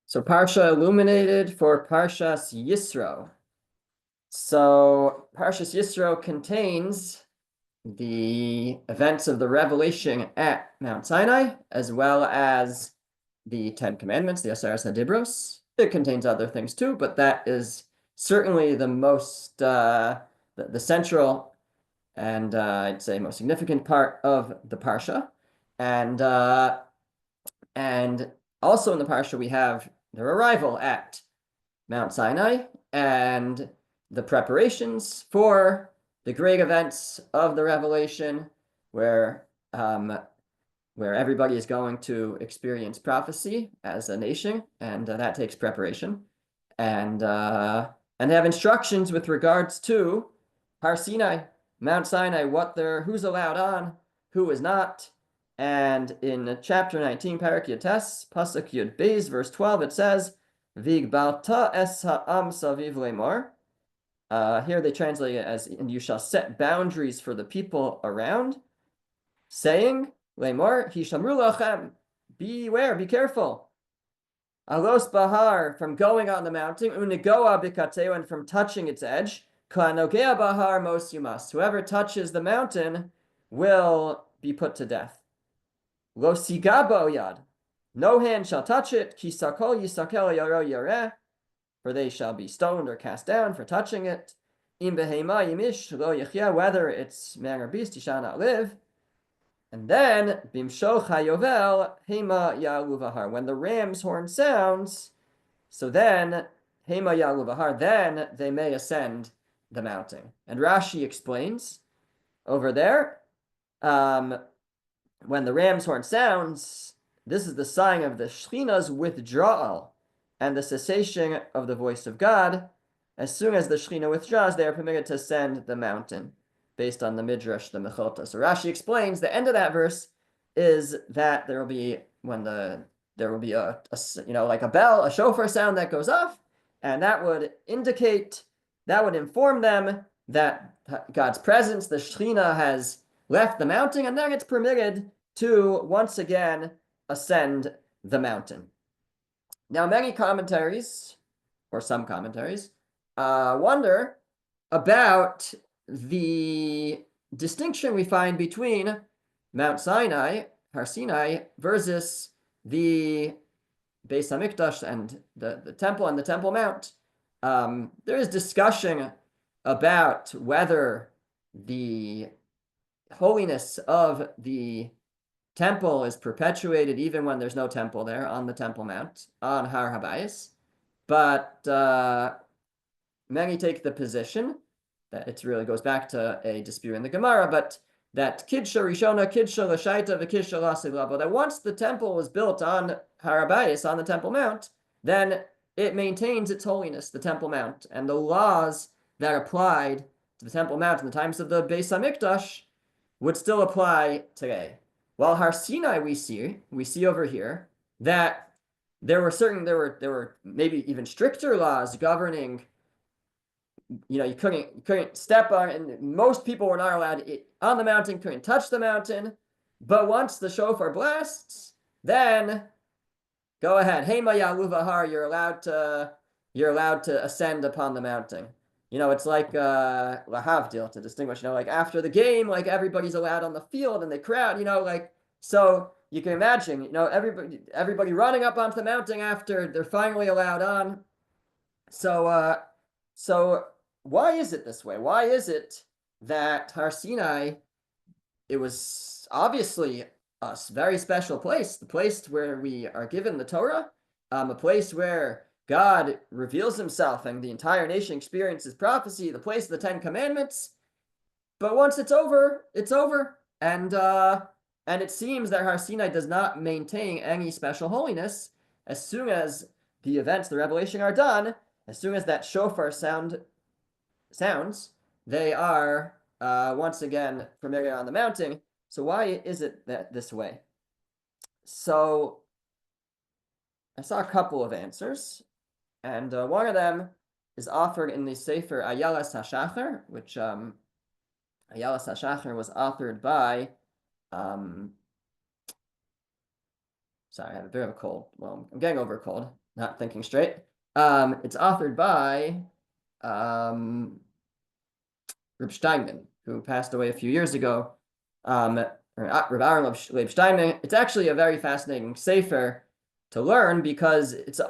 So Parsha Illuminated for Parshas Yisro. So Parshas Yisro contains the events of the revelation at Mount Sinai, as well as the Ten Commandments, the Aseres HaDibros. It contains other things too, but that is certainly the most, the central and I'd say most significant part of the Parsha. And also in the Parsha, we have their arrival at Mount Sinai and the preparations for the great events of the revelation, where where everybody is going to experience prophecy as a nation, and that takes preparation. And they have instructions with regards to Har Sinai, Mount Sinai, who's allowed on, who is not. And in chapter 19, Parak Yates, Pasuk Yud Beis, verse 12, it says, Vigbalta es ha'am saviv lemor. Here they translate it as, and you shall set boundaries for the people around, saying, Lemor, hishamru lachem, beware, be careful. Alos bahar, from going on the mountain, unigoa bikateo, and from touching its edge. Kanogea bahar mos yumas. Whoever touches the mountain will be put to death. Lo sigabo yad. No hand shall touch it. Kisakol yisakel yaro yareh. For they shall be stoned or cast down for touching it. Im behema yimish lo yechia. Whether it's man or beast, he shall not live. And then, bimsho chayovel hema ya'aluvahar. When the ram's horn sounds, so then, hema ya'aluvahar, then they may ascend the mountain. And Rashi explains over there, when the ram's horn sounds, this is the sign of the Shechina's withdrawal and the cessation of the voice of God. As soon as the Shechina withdraws, they are permitted to ascend the mountain, based on the Midrash, the Mechilta. So Rashi explains the end of that verse is that there will be a like a bell, a shofar sound that goes off, and that would inform them that God's presence, the Shechina, has left the mountain, and then it's permitted to once again ascend the mountain. Now, many commentaries, or some commentaries, wonder about the distinction we find between Mount Sinai, Har Sinai, versus the Beis Hamikdash and the temple and the Temple Mount. There is discussion about whether the holiness of the temple is perpetuated even when there's no temple there on the Temple Mount, on Har Habayis. But many take the position that it really goes back to a dispute in the Gemara, but that Kidsha Rishona, Kidsha Lashaita, V'Kidsha Lasilavo, that once the temple was built on Har Habayis, on the Temple Mount, then it maintains its holiness, the Temple Mount, and the laws that applied to the Temple Mount in the times of the Beis Hamikdash would still apply today. While Har Sinai, we see over here that there were maybe even stricter laws governing. You couldn't step on, and most people were not allowed on the mountain, couldn't touch the mountain. But once the shofar blasts, then go ahead. Hema ya'aluvahar, you're allowed to ascend upon the mountain. It's like lahavdil, to distinguish. Like after the game, like everybody's allowed on the field and the crowd. So you can imagine, everybody running up onto the mountain after they're finally allowed on. So why is it this way? Why is it that Har Sinai, it was obviously a very special place, the place where we are given the Torah, a place where God reveals himself and the entire nation experiences prophecy, the place of the Ten Commandments. But once it's over, it's over. And it seems that Har Sinai does not maintain any special holiness. As soon as the events, the revelation are done, as soon as that shofar sounds, they are once again permitted on the mountain. So why is it that this way? So I saw a couple of answers, and one of them is offered in the Sefer Ayalas HaShachar, which Ayalas HaShachar was authored by sorry, I have a bit of a cold. Well, I'm getting over a cold. not thinking straight. It's authored by Reb Steinman, who passed away a few years ago. Reb Aaron Leib Steinman. It's actually a very fascinating sefer to learn because it's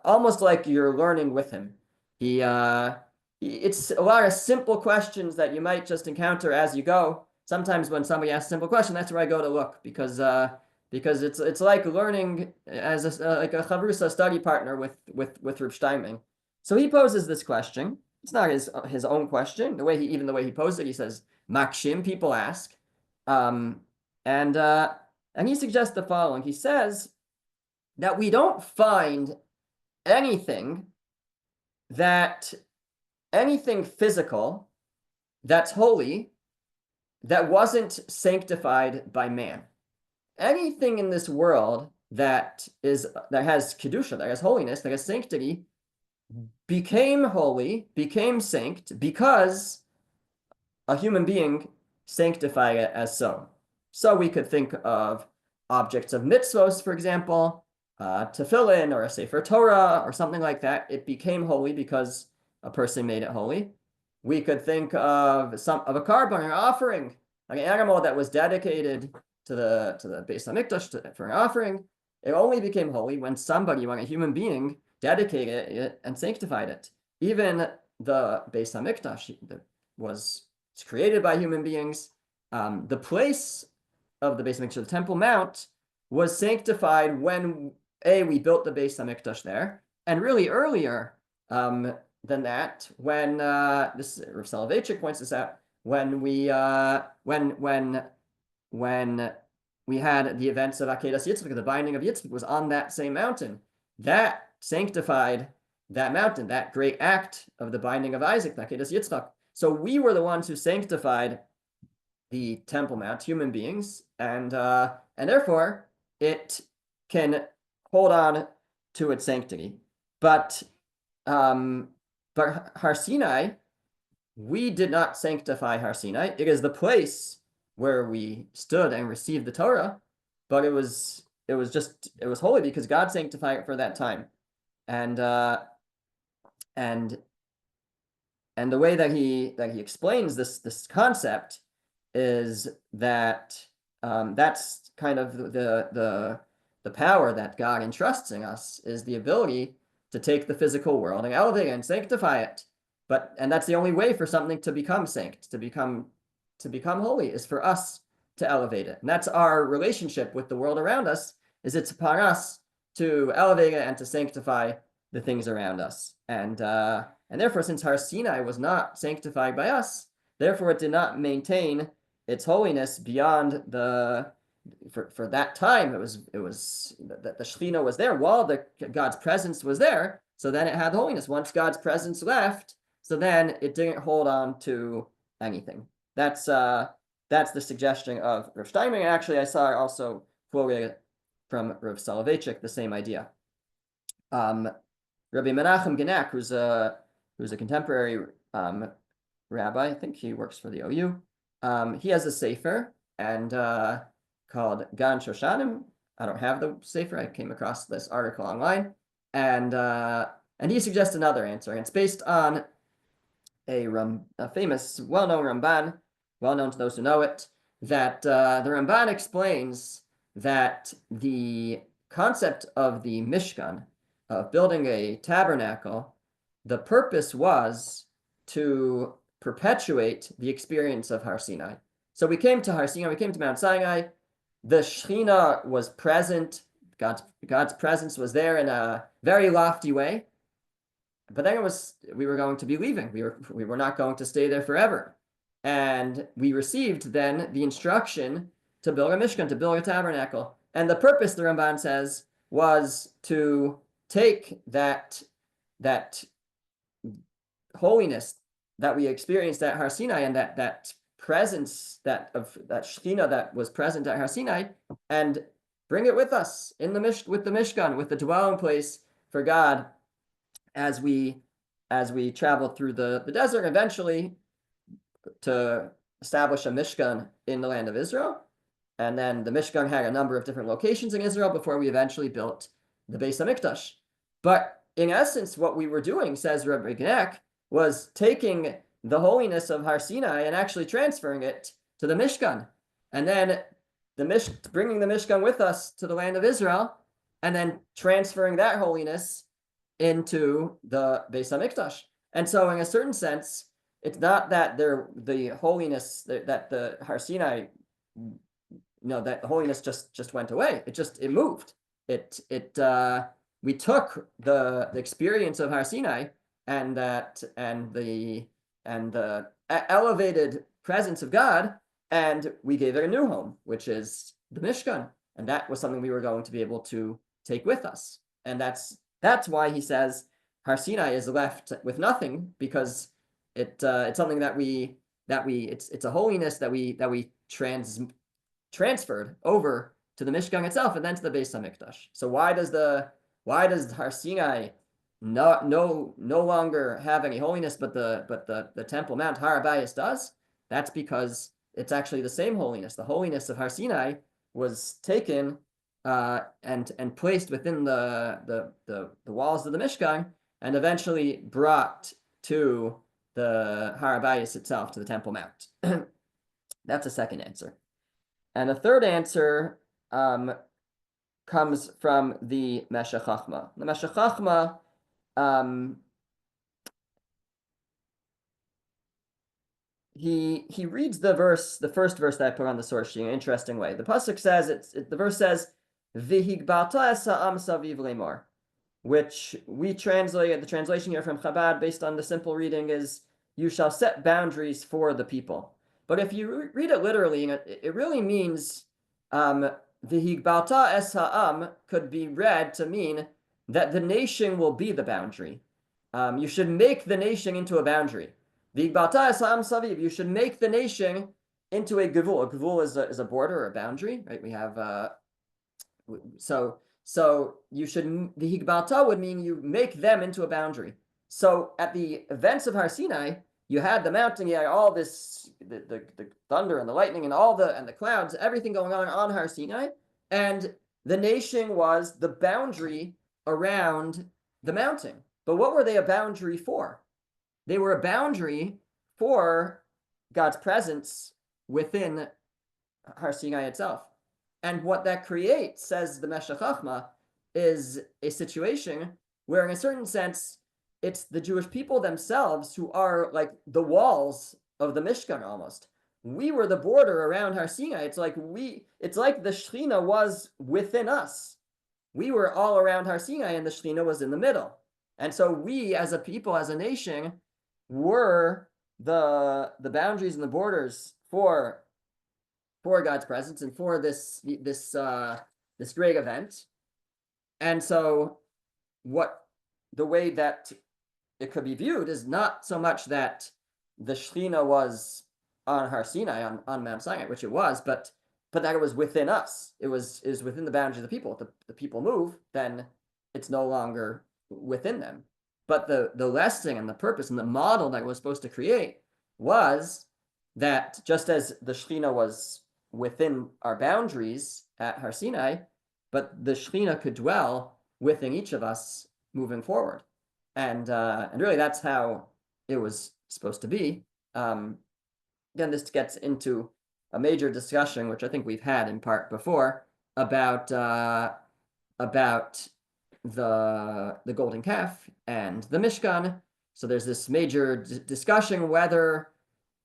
almost like you're learning with him. It's a lot of simple questions that you might just encounter as you go. Sometimes when somebody asks a simple question, that's where I go to look because it's like learning as like a chavrusa study partner with Reb Steinman. So he poses this question. It's not his own question. The way he posed it, he says, "Makshim," people ask, and he suggests the following. He says that we don't find anything physical that's holy that wasn't sanctified by man. Anything in this world that has kedusha, that has holiness, that has sanctity, became holy, became sanct, because a human being sanctified it as so. So we could think of objects of mitzvos, for example, tefillin or a sefer Torah or something like that. It became holy because a person made it holy. We could think of a carbon, an offering, like an animal that was dedicated to the Beis Hamikdash for an offering. It only became holy when a human being, dedicated it and sanctified it. Even the Beis Hamikdash was created by human beings. The place of the Beis Hamikdash, the Temple Mount, was sanctified when we built the Beis Hamikdash there, and really earlier than that, when this Rav Soloveitchik points this out, when we had the events of Akedas Yitzchak, the binding of Yitzchak was on that same mountain. That sanctified that mountain, that great act of the binding of Isaac, the Akedas Yitzchak. So we were the ones who sanctified the Temple Mount, human beings, and therefore it can hold on to its sanctity. But Har Sinai, we did not sanctify Har Sinai. It is the place where we stood and received the Torah, but it was holy because God sanctified it for that time. And the way that he explains this concept is that that's kind of the power that God entrusts in us, is the ability to take the physical world and elevate it and sanctify it. And that's the only way for something to become sanct, to become holy, is for us to elevate it. And that's our relationship with the world around us, is it's upon us to elevate it and to sanctify the things around us. And therefore, since Har Sinai was not sanctified by us, therefore it did not maintain its holiness beyond for that time. It was the Shekhinah was there while God's presence was there, so then it had holiness. Once God's presence left, so then it didn't hold on to anything. That's the suggestion of Rav Steinman. And actually, I saw also quoted from Rav Soloveitchik the same idea. Rabbi Menachem Genak, who's a contemporary rabbi, I think he works for the OU. He has a sefer and called Gan Shoshanim. I don't have the sefer. I came across this article online, and he suggests another answer. And it's based on a famous, well-known Ramban, well-known to those who know it, that the Ramban explains that the concept of the Mishkan, of building a tabernacle, the purpose was to perpetuate the experience of Har Sinai. So we came to Har Sinai, we came to Mount Sinai, the Shekhinah was present, God's presence was there in a very lofty way, but then we were going to be leaving. We were not going to stay there forever. And we received then the instruction to build a Mishkan, to build a tabernacle. And the purpose, the Ramban says, was to take that holiness that we experienced at Har Sinai, and that presence of that Shekhinah that was present at Har Sinai, and bring it with us with the Mishkan, with the dwelling place for God, as we traveled through the desert, eventually to establish a Mishkan in the land of Israel. And then the Mishkan had a number of different locations in Israel before we eventually built the Beis Hamikdash. But in essence, what we were doing, says Rabbi Gnek, was taking the holiness of Har Sinai and actually transferring it to the Mishkan, and then bringing the Mishkan with us to the land of Israel, and then transferring that holiness into the Beis Hamikdash. And so, in a certain sense, it's not that the holiness that the Har Sinai, that the holiness just went away. It moved. We took the experience of Har Sinai and the elevated presence of God, and we gave it a new home, which is the Mishkan, and that was something we were going to be able to take with us. And that's why he says Har Sinai is left with nothing, because it's something it's a holiness that we transferred over to the Mishkan itself and then to the Beis Hamikdash. So why does Har Sinai no longer have any holiness, but the Temple Mount Har Habayis does? That's because it's actually the same holiness. The holiness of Har Sinai was taken and placed within the walls of the Mishkan, and eventually brought to the Har Habayis itself, to the Temple Mount. That's a second answer. And the third answer comes from the Meshech Chochmah. The Meshech Chochmah he reads the first verse that I put on the source sheet in an interesting way. The pasuk says the verse says V'higbalta es ha'am saviv lemor, which we translate, the translation here from Chabad based on the simple reading is, you shall set boundaries for the people. But if you read it literally, it really means V'higbalta es ha'am could be read to mean that the nation will be the boundary. You should make the nation into a boundary. V'higbalta es ha'am saviv, you should make the nation into a gevul. A gevul is a border or a boundary, right? We have so you should, the higbalta would mean you make them into a boundary. So at the events of Har Sinai, you had the mountain, you had all this, the thunder and the lightning and and the clouds, everything going on Har Sinai, and the nation was the boundary around the mountain. But what were they a boundary for? They were a boundary for God's presence within Har Sinai itself. And what that creates, says the Meshech Chochmah, is a situation where, in a certain sense, it's the Jewish people themselves who are like the walls of the Mishkan almost. We were the border around Har Sinai. It's like the Shekhinah was within us. We were all around Har Sinai, and the Shekhinah was in the middle. And so we, as a people, as a nation, were the boundaries and the borders for God's presence and for this great event. And so the way that it could be viewed is not so much that the Shekhinah was on Har Sinai, on Mount Sinai, which it was, but that it was within us. It is within the boundaries of the people. If the people move, then it's no longer within them. But the lesson and the purpose and the model that it was supposed to create was that just as the Shekhinah was within our boundaries at Har Sinai, but the Shekhinah could dwell within each of us moving forward. And really that's how it was supposed to be. Again, this gets into a major discussion, which I think we've had in part before, about the golden calf and the Mishkan. So there's this major discussion whether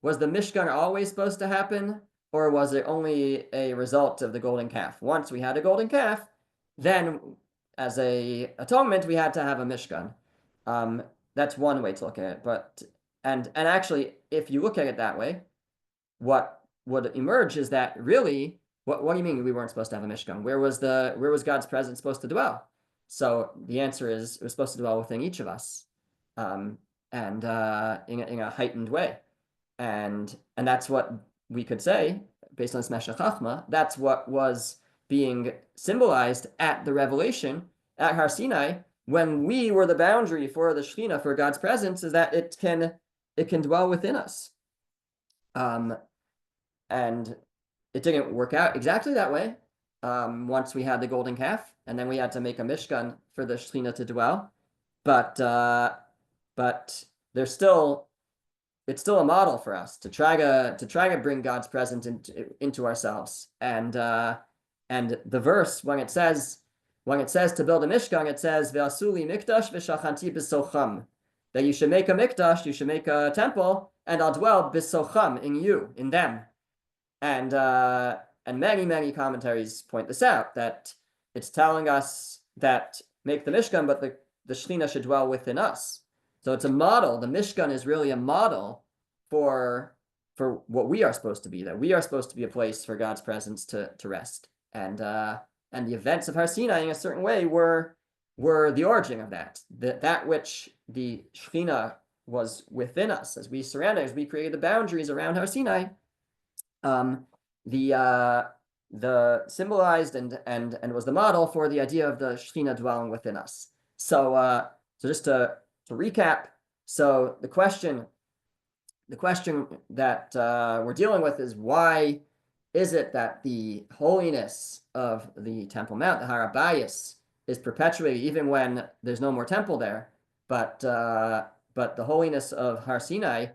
was the Mishkan always supposed to happen, or was it only a result of the golden calf? Once we had a golden calf, then as a atonement, we had to have a Mishkan. That's one way to look at it. But and actually, if you look at it that way, what would emerge is that really, what do you mean we weren't supposed to have a Mishkan? Where was God's presence supposed to dwell? So the answer is it was supposed to dwell within each of us, and in a heightened way, and that's what we could say based on this Meshech Chochmah. That's what was being symbolized at the revelation at Har Sinai, when we were the boundary for the Shekhinah, for God's presence, is that it can dwell within us. And it didn't work out exactly that way. once we had the golden calf, and then we had to make a mishkan for the Shekhinah to dwell. But there's still it's still a model for us to try to bring God's presence into ourselves. And the verse when it says to build a mishkan, it says ve'asuli mikdash v'shachanti b'socham, that you should make a mikdash, you should make a temple, and I'll dwell b'socham, in them. And many commentaries point this out, that it's telling us that make the mishkan, but the Shekhinah should dwell within us. So it's a model. The Mishkan is really a model for what we are supposed to be. That we are supposed to be a place for God's presence to rest. And the events of Har Sinai, in a certain way, were the origin of that. That which the Shekhinah was within us, as we surrounded, as we created the boundaries around Har Sinai. The symbolized and was the model for the idea of the Shekhinah dwelling within us. So just to recap, so the question that we're dealing with is, why is it that the holiness of the Temple Mount, the Har HaBayis, is perpetuated even when there's no more temple there, but the holiness of Har Sinai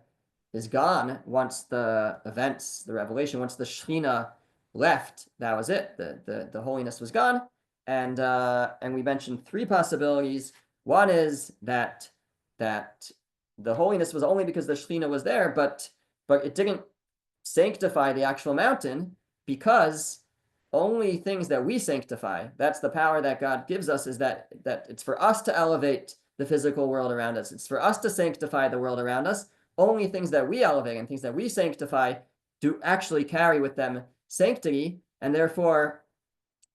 is gone once the events, the revelation, once the Shekhinah left? That was it. The holiness was gone, and we mentioned three possibilities. One is that the holiness was only because the Shekhinah was there, but it didn't sanctify the actual mountain, because only things that we sanctify, that's the power that God gives us, is that it's for us to elevate the physical world around us. It's for us to sanctify the world around us. Only things that we elevate and things that we sanctify do actually carry with them sanctity, and therefore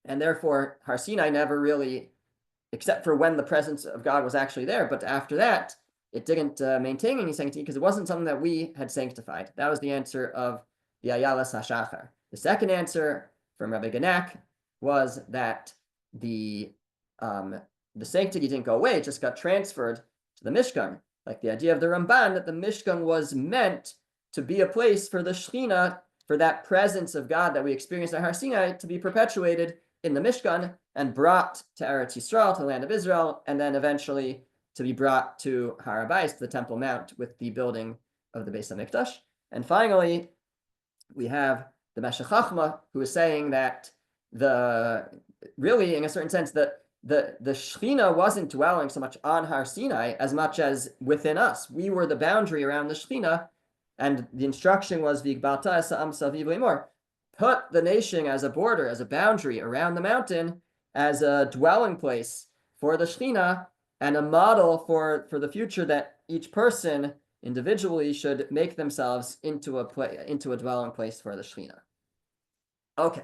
Har Sinai never really, except for when the presence of God was actually there, but after that, it didn't maintain any sanctity because it wasn't something that we had sanctified. That was the answer of the Ayalas HaShachar. The second answer from Rabbi Ganak was that the sanctity didn't go away, it just got transferred to the Mishkan. Like the idea of the Ramban, that the Mishkan was meant to be a place for the Shekhinah, for that presence of God that we experienced at Har Sinai, to be perpetuated in the Mishkan and brought to Eretz Yisrael, to the land of Israel, and then eventually to be brought to Har HaBayis, to the Temple Mount, with the building of the Beis HaMikdash. And finally, we have the Meshech Chochmah, who is saying that really, in a certain sense, that the Shekhinah wasn't dwelling so much on Har Sinai as much as within us. We were the boundary around the Shekhinah, and the instruction was V'igbalta es ha'am saviv le'mor, put the nation as a border, as a boundary around the mountain, as a dwelling place for the Shekhinah, and a model for the future, that each person individually should make themselves into a dwelling place for the Shekhinah. Okay,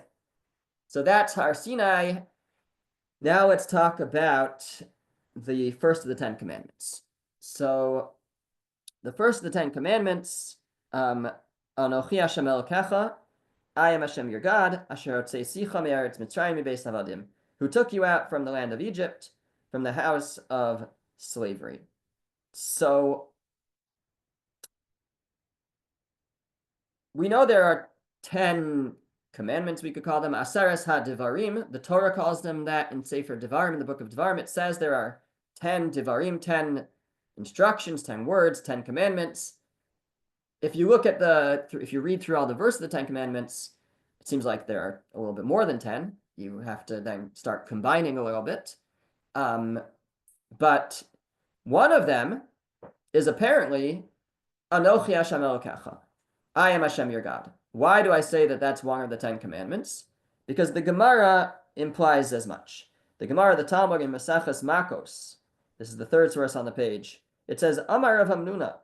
so that's Har Sinai. Now let's talk about the first of the 10 Commandments. So the first of the 10 Commandments, Anochi Hashem Elokecha, I am Hashem your God, Asher Hotzeisicha me'eretz Mitzrayim mibeis avadim, who took you out from the land of Egypt, from the house of slavery. So we know there are 10 commandments, we could call them Aseres HaDivarim. The Torah calls them that in Sefer Devarim, in the book of Devarim. It says there are 10 Devarim, 10 instructions, 10 words, 10 commandments. If you look at if you read through all the verses of the 10 commandments, it seems like there are a little bit more than 10. You have to then start combining a little bit. But one of them is apparently Anochi Hashem Elokecha, I am Hashem your God. Why do I say that that's one of the 10 commandments? Because the Gemara implies as much. The Gemara, the Talmud in Maseches Makos, this is the third source on the page, it says, Amar Rav Hamnuna.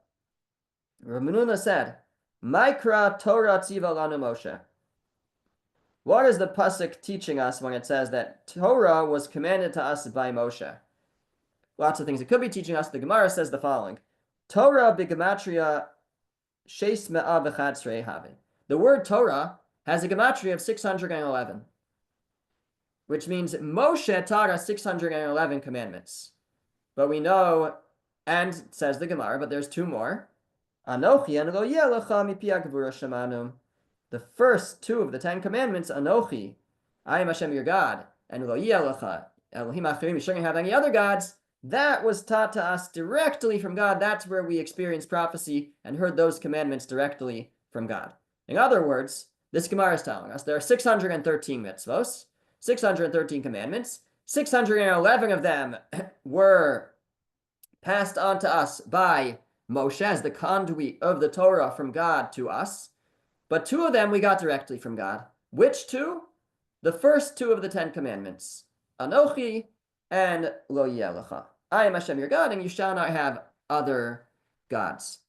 Rav Hamnuna said, Maikra Torah tziva lanu Moshe. What is the pasuk teaching us when it says that Torah was commanded to us by Moshe? Lots of things it could be teaching us. The Gemara says the following: Torah b'gematria sheis me'ah v'chadsrei havin. The word Torah has a gematria of 611, which means Moshe taught us 611 commandments. But we know, and says the Gemara, but there's two more. Anochi and lo yeh lecha mipi hagvura shemanu. The first two of the 10 commandments, Anochi, I am Hashem your God, and lo yeh lecha Elohim acharim, you shouldn't have any other gods. That was taught to us directly from God. That's where we experienced prophecy and heard those commandments directly from God. In other words, this Gemara is telling us there are 613 mitzvos, 613 commandments. 611 of them were passed on to us by Moshe as the conduit of the Torah from God to us. But 2 of them we got directly from God. Which 2? The first 2 of the 10 commandments. Anochi and Lo Yeh Lecha. I am Hashem your God, and you shall not have other gods.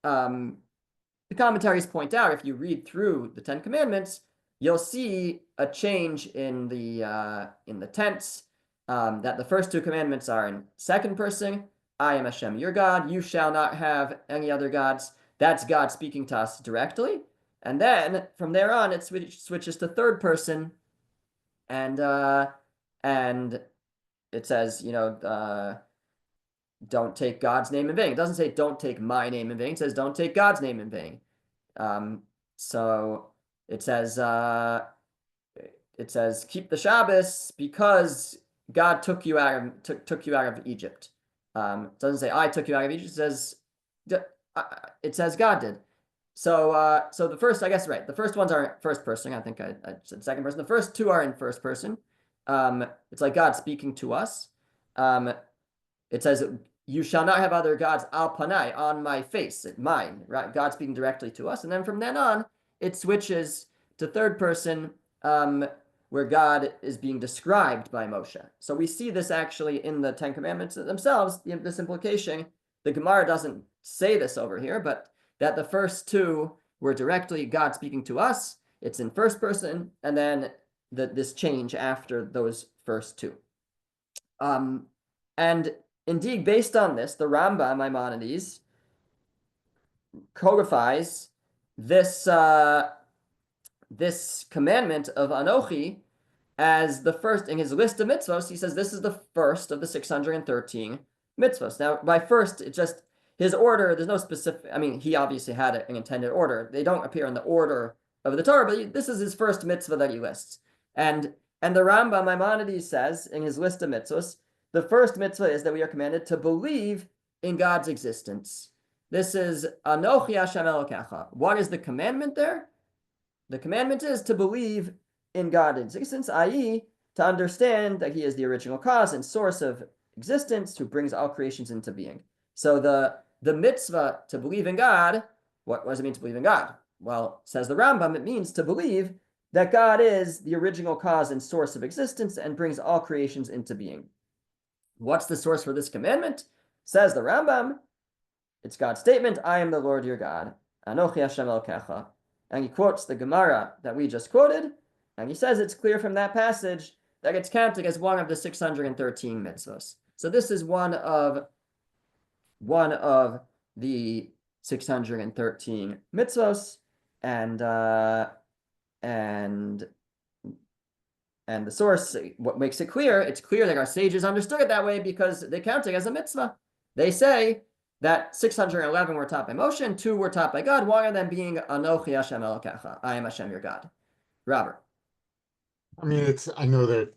The commentaries point out, if you read through the 10 commandments, you'll see a change in the tense, that the first 2 commandments are in second person. I am Hashem your God. You shall not have any other gods. That's God speaking to us directly. And then from there on, it switches to third person, and it says, don't take God's name in vain. It doesn't say don't take my name in vain. It says don't take God's name in vain. So it says keep the Shabbos because God took you out of Egypt. It doesn't say I took you out of Egypt. It says God did. So the first, I guess, right. The first ones are first person. I think I said second person. The first 2 are in first person. It's like God speaking to us. It says, you shall not have other gods al panai, on my face, mine, right? God speaking directly to us. And then from then on, it switches to third person, where God is being described by Moshe. So we see this actually in the 10 commandments themselves, this implication. The Gemara doesn't say this over here, but that the first 2 were directly God speaking to us. It's in first person, and then this change after those first 2. And indeed, based on this, the Rambam Maimonides codifies this commandment of Anochi as the first in his list of mitzvos. He says this is the first of the 613 mitzvos. Now, by first, it's just his order. There's no specific. I mean, he obviously had an intended order. They don't appear in the order of the Torah, but this is his first mitzvah that he lists. And the Rambam Maimonides says in his list of mitzvos, the first mitzvah is that we are commanded to believe in God's existence. This is Anochi Hashem Elokecha. What is the commandment there? The commandment is to believe in God's existence, i.e., to understand that he is the original cause and source of existence who brings all creations into being. So the mitzvah to believe in God, what does it mean to believe in God? Well, says the Rambam, it means to believe that God is the original cause and source of existence and brings all creations into being. What's the source for this commandment? Says the Rambam, it's God's statement, I am the Lord your God, Anochi Hashem Elokecha. And he quotes the Gemara that we just quoted, and he says it's clear from that passage that it's counted as one of the 613 mitzvos. So this is one of the 613 mitzvos, and the source, what makes it clear, it's clear that our sages understood it that way because they count it as a mitzvah. They say that 611 were taught by Moshe and 2 were taught by God, one of them being Anochi Hashem Elokecha, I am Hashem your God. Robert. I mean, I know that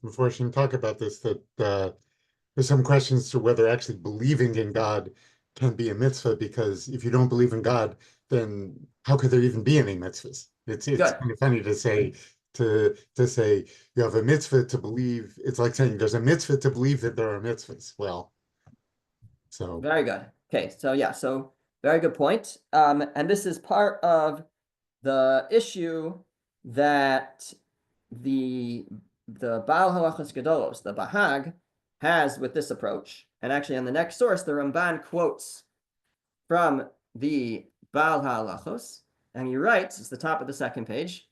before I should talk about this, that there's some questions to whether actually believing in God can be a mitzvah, because if you don't believe in God, then how could there even be any mitzvahs? It's kind of funny to say you have a mitzvah to believe. It's like saying there's a mitzvah to believe that there are mitzvahs. Well, so very good. Okay, so yeah, so very good point. And this is part of the issue that the Baal Halachos Gedolos, the Bahag, has with this approach. And actually, on the next source, the Ramban quotes from the Baal Halachos, and he writes, it's the top of the second page,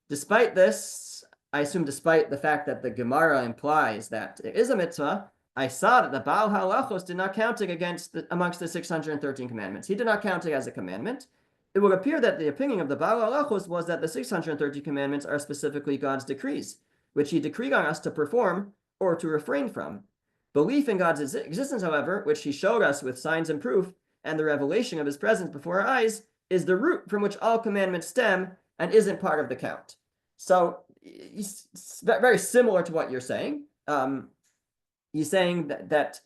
despite this, I assume despite the fact that the Gemara implies that it is a mitzvah, I saw that the Baal Halachos did not count it amongst the 613 commandments. He did not count it as a commandment. It would appear that the opinion of the Baal Halachos was that the 613 commandments are specifically God's decrees, which he decreed on us to perform or to refrain from. Belief in God's existence, however, which he showed us with signs and proof, and the revelation of his presence before our eyes, is the root from which all commandments stem and isn't part of the count. So very similar to what you're saying. He's saying that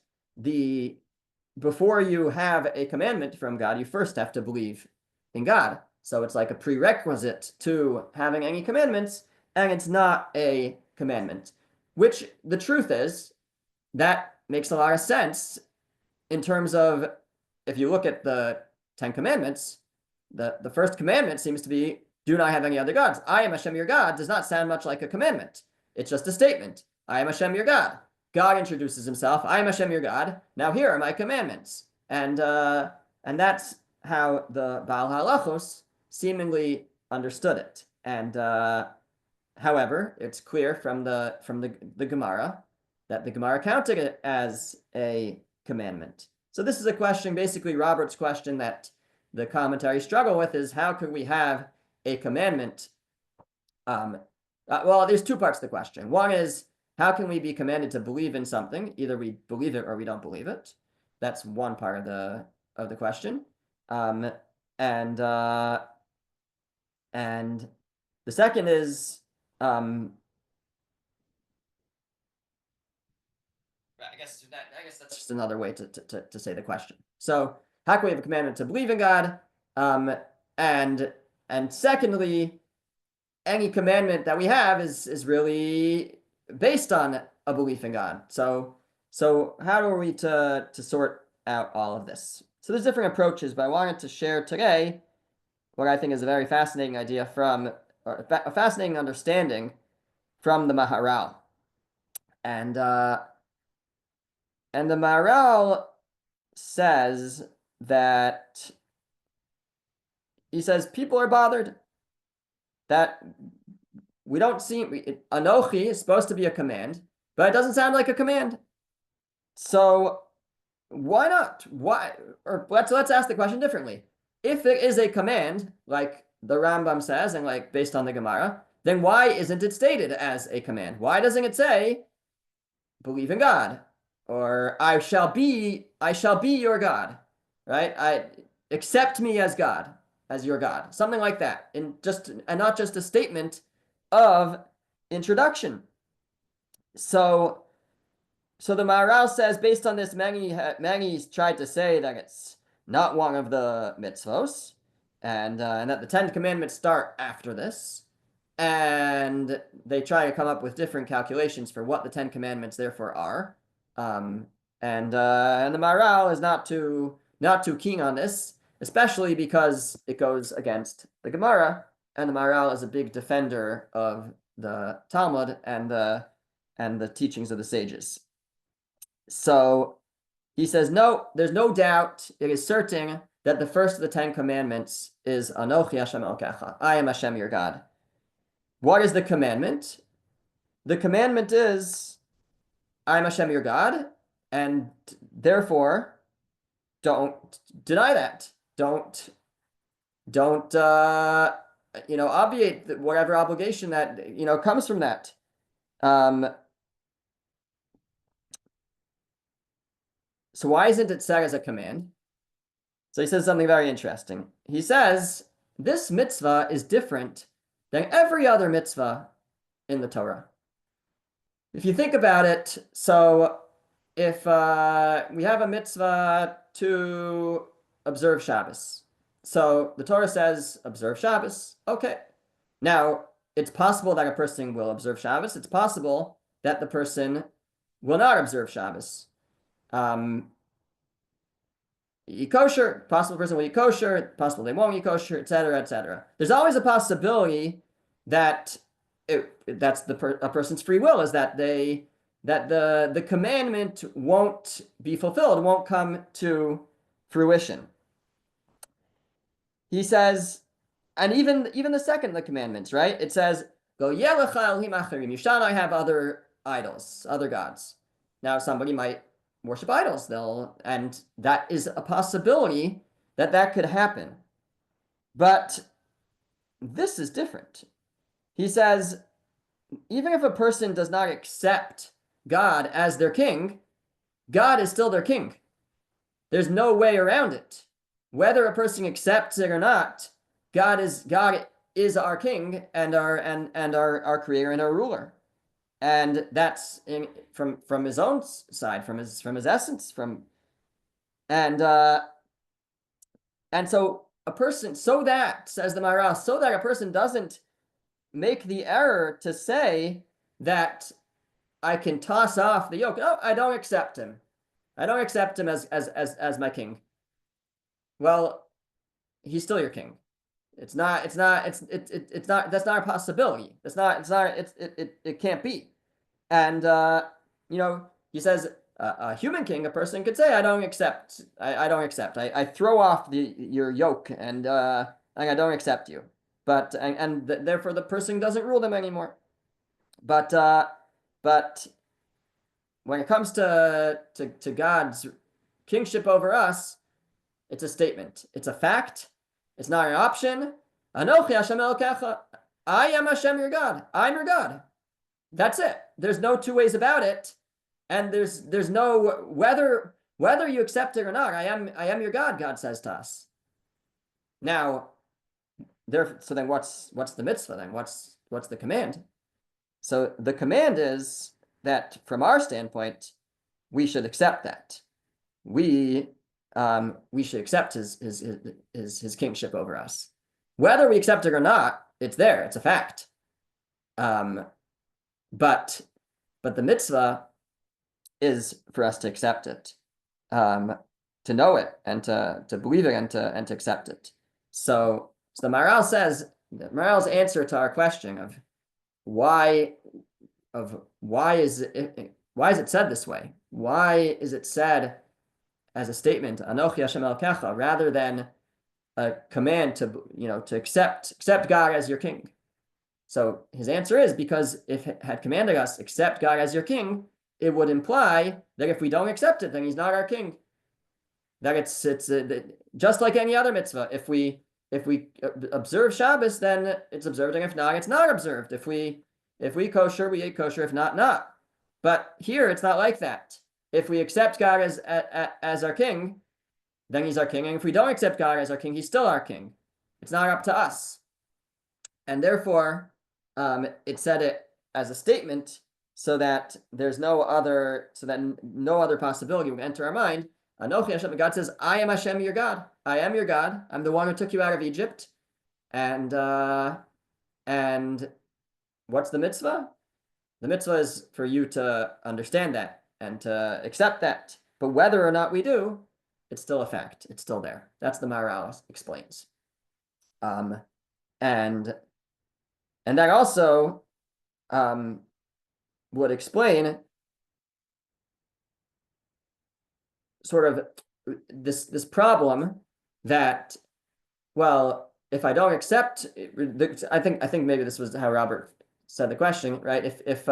before you have a commandment from God, you first have to believe in God. So it's like a prerequisite to having any commandments, and it's not a commandment, which the truth is, that makes a lot of sense in terms of, if you look at the 10 Commandments, the first commandment seems to be, do not have any other gods. I am Hashem your God does not sound much like a commandment. It's just a statement. I am Hashem your God. God introduces himself. I am Hashem your God. Now here are my commandments. And that's how the Baal HaHalachos seemingly understood it. And however, it's clear from the Gemara that the Gemara counted it as a commandment. So this is a question, basically Robert's question that the commentaries struggle with, is how could we have a commandment? Well, there's two parts to the question. One is, how can we be commanded to believe in something? Either we believe it or we don't believe it. That's one part of the question. And the second is, I guess that's just another way to say the question. So how can we have a commandment to believe in God? And secondly, any commandment that we have is really based on a belief in God. So how are we to sort out all of this? So there's different approaches, but I wanted to share today what I think is a very fascinating idea or a fascinating understanding from the Maharal. And the Maharal says that, he says people are bothered that we don't see, Anochi is supposed to be a command, but it doesn't sound like a command. So why not? Why? Or let's ask the question differently. If it is a command, like the Rambam says, and like based on the Gemara, then why isn't it stated as a command? Why doesn't it say, believe in God, or I shall be your God, right? Accept me as God, as your God, something like that, and not just a statement of introduction. So the Maharal says, based on this, many tried to say that it's not one of the mitzvos, and that the 10 Commandments start after this, and they try to come up with different calculations for what the 10 Commandments therefore are. And the Maharal is not too keen on this, especially because it goes against the Gemara, and the Maharal is a big defender of the Talmud and the teachings of the sages. So he says, no, there's no doubt, it is certain that the first of the 10 Commandments is Anochi Hashem Elokecha, I am Hashem your God. What is the commandment? The commandment is, I am Hashem your God, and therefore don't deny that. Don't obviate whatever obligation that comes from that. So why isn't it said as a command? So he says something very interesting. He says this mitzvah is different than every other mitzvah in the Torah. If you think about it, so if we have a mitzvah to observe Shabbos, so the Torah says observe Shabbos. Okay. Now, it's possible that a person will observe Shabbos. It's possible that the person will not observe Shabbos. Eat kosher, possible person will eat kosher, possible they won't eat kosher, etc., etc. There's always a possibility that that's a person's free will, is that the commandment won't be fulfilled, won't come to fruition. He says, and even the second of the commandments, right? It says, "Go yelecha elohim acharim." You shall not have other idols, other gods. Now, somebody might worship idols, and that is a possibility that could happen. But this is different. He says, even if a person does not accept God as their king, God is still their king. There's no way around it. Whether a person accepts it or not, God is our king and our creator and our ruler. And that's from his own side, from his essence, and so a person, so that, says the Maharal, so that a person doesn't make the error to say that I can toss off the yoke. Oh, I don't accept him. I don't accept him as my king. Well, he's still your king. It's not, that's not a possibility. It can't be. And, he says, a human king, a person could say, I don't accept. I throw off your yoke and I don't accept you. But, therefore the person doesn't rule them anymore. But when it comes to God's kingship over us, it's a statement. It's a fact. It's not an option. Anochi Hashem Elokecha. I am Hashem your God. I'm your God. That's it. There's no two ways about it. And there's no whether you accept it or not. I am your God, God says to us. Now, so then what's the mitzvah then? What's the command? So the command is that from our standpoint, we should accept that. We should accept his kingship over us. Whether we accept it or not, it's there. It's a fact. But the mitzvah is for us to accept it, to know it, and to believe it, and to accept it. So the Maharal says, the Maharal's answer to our question of why is it said this way? Why is it said as a statement, Anochi Hashem Elokecha, rather than a command to accept God as your king? So his answer is because if it had commanded us, accept God as your king, it would imply that if we don't accept it, then he's not our king. That it's just like any other mitzvah. If we observe Shabbos, then it's observed, and if not, it's not observed. If we kosher, we eat kosher. If not, not. But here, it's not like that. If we accept God as our king, then he's our king. And if we don't accept God as our king, he's still our king. It's not up to us. And therefore, it said it as a statement so that no other possibility would enter our mind. Anochi Hashem, God says, I am Hashem your God. I am your God. I'm the one who took you out of Egypt. And what's the mitzvah? The mitzvah is for you to understand that and to accept that. But whether or not we do, it's still a fact. It's still there. That's the Maharal explains. And that also would explain sort of this problem that, well, if I don't accept, I think maybe this was how Robert said the question, right? If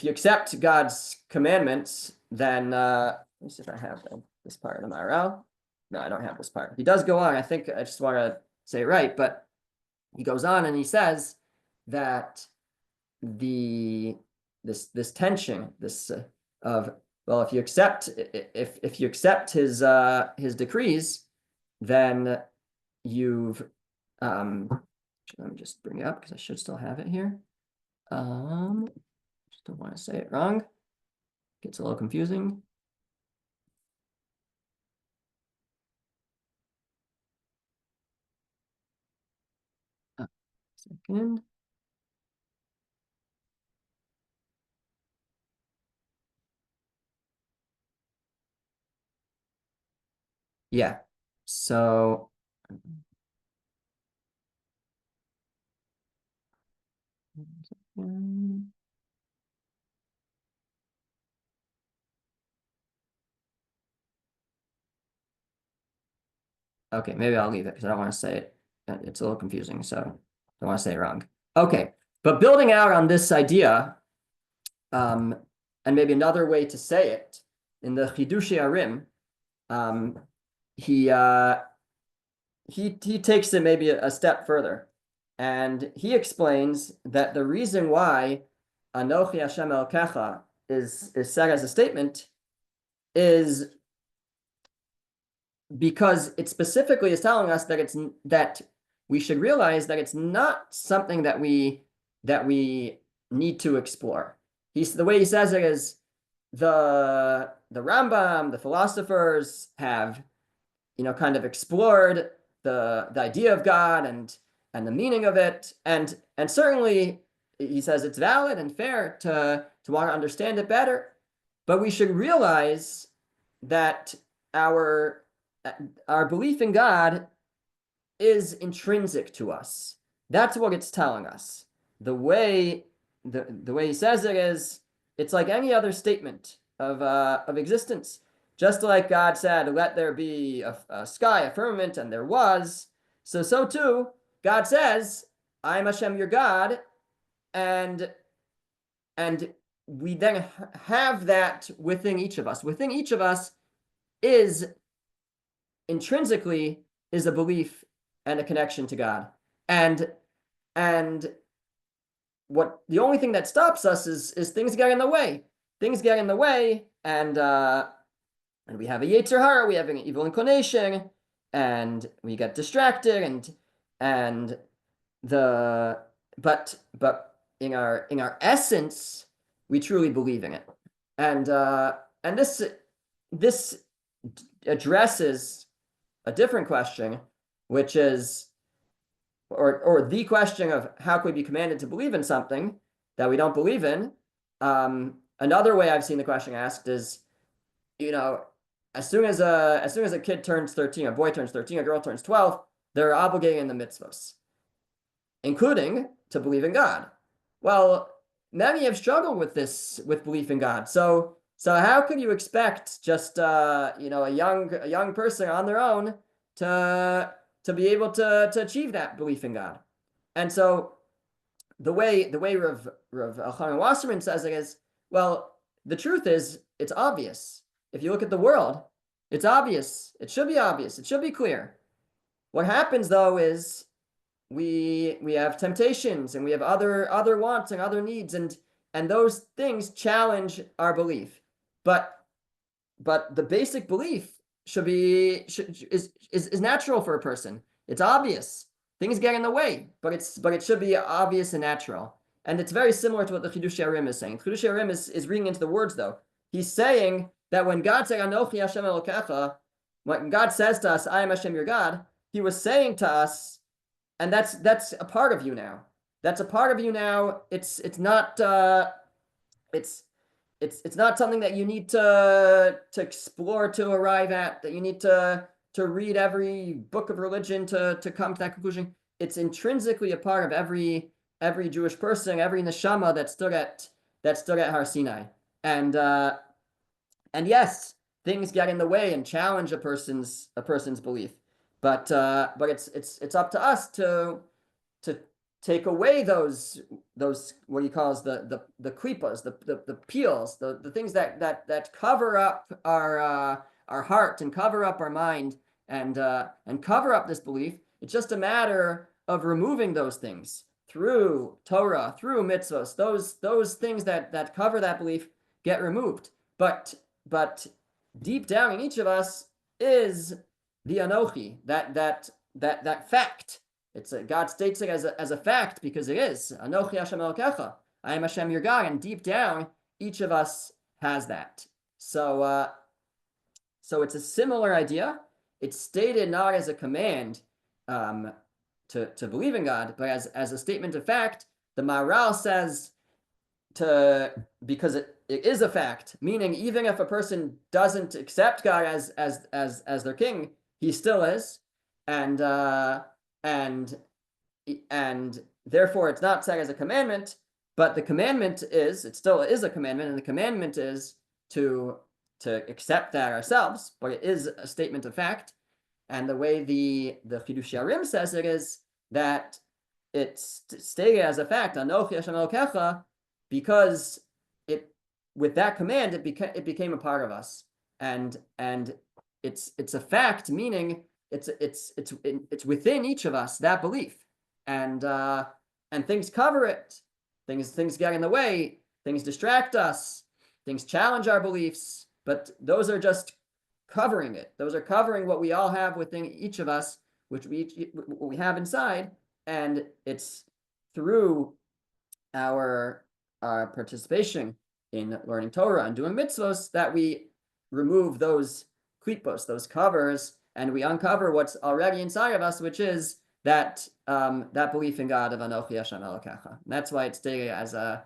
you accept God's commandments, then let me see if I have this part of the Maharal. No, I don't have this part. He does go on. I think I just want to say it right, but he goes on and he says that this tension, of, well, if you accept his decrees, then you've let me just bring it up because I should still have it here. Just don't want to say it wrong. Gets a little confusing. Second. Yeah. So okay, maybe I'll leave it because I don't want to say it. It's a little confusing, so I don't want to say it wrong. Okay, but building out on this idea, and maybe another way to say it, in the Chidushei Arim, he takes it maybe a step further, and he explains that the reason why Anochi Hashem Elokecha is said as a statement is because it specifically is telling us that that we should realize that it's not something that we need to explore. The way he says it is the Rambam, the philosophers have, kind of explored the idea of God and the meaning of it, and certainly he says it's valid and fair to want to understand it better, but we should realize that our belief in God is intrinsic to us. That's what it's telling us. The way he says it is, it's like any other statement of existence. Just like God said, "Let there be a sky, a firmament," and there was. So too, God says, "I am Hashem, your God," and we then have that within each of us. Within each of us is intrinsically is a belief and a connection to God. And what the only thing that stops us is things get in the way. Things get in the way, and we have a Yetzer Hara, we have an evil inclination, and we get distracted, but in our essence, we truly believe in it. And this addresses a different question, which is, or the question of how could we be commanded to believe in something that we don't believe in. Another way I've seen the question asked is, as soon as a kid turns 13, a boy turns 13, a girl turns 12, they're obligated in the mitzvahs, including to believe in God. Well, many have struggled with belief in God. So how could you expect just a young person on their own to be able to achieve that belief in God? And so the way Rav Elchanan Wasserman says it is, well, the truth is, it's obvious. If you look at the world, it's obvious. It should be obvious. It should be clear. What happens though is we have temptations, and we have other wants and other needs, and those things challenge our belief. But the basic belief is natural for a person. It's obvious. Things get in the way, but it should be obvious and natural. And it's very similar to what the Chidushei HaRim is saying. Chidushei HaRim is reading into the words though. He's saying that when God said, "Anochi Hashem Elokecha," when God says to us, "I am Hashem your God," he was saying to us, and that's a part of you now. That's a part of you now. It's not it's not something that you need to explore to arrive at, that you need to read every book of religion to come to that conclusion. It's intrinsically a part of every Jewish person, every neshama that stood at Har Sinai. And yes, things get in the way and challenge a person's belief. But it's up to us to take away those what he calls the klipas, the peels, the things that cover up our heart and cover up our mind and cover up this belief. It's just a matter of removing those things through Torah, through mitzvahs. Those things that cover that belief get removed. But deep down in each of us is the Anochi, that fact. God states it as a fact because it is. Anochi Hashem Elokecha. I am Hashem your God, and deep down, each of us has that. So it's a similar idea. It's stated not as a command to believe in God, but as a statement of fact. The Maharal says because it is a fact, meaning even if a person doesn't accept God as their king, he still is, and therefore it's not said as a commandment, but the commandment it still is a commandment, and the commandment is to accept that ourselves, but it is a statement of fact. And the way the Chidushei HaRim says it is that it's stated as a fact, Anochi Hashem Elokecha, because with that command it became a part of us, and it's a fact, meaning it's within each of us, that belief, and things cover it. Things get in the way. Things distract us. Things challenge our beliefs. But those are just covering it. Those are covering what we all have within each of us, which we have inside, and it's through our participation in learning Torah and doing mitzvos that we remove those klipos, those covers, and we uncover what's already inside of us, which is that that belief in God of Anochi Hashem Elokecha. That's why it's stated as a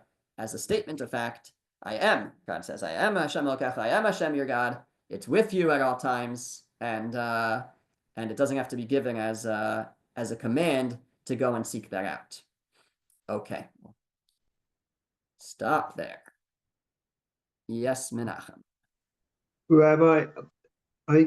statement of fact. I am. God says, I am Hashem Elokecha. I am Hashem your God. It's with you at all times, and it doesn't have to be given as a command to go and seek that out. Okay. Stop there. Yes, Menachem. Rabbi, I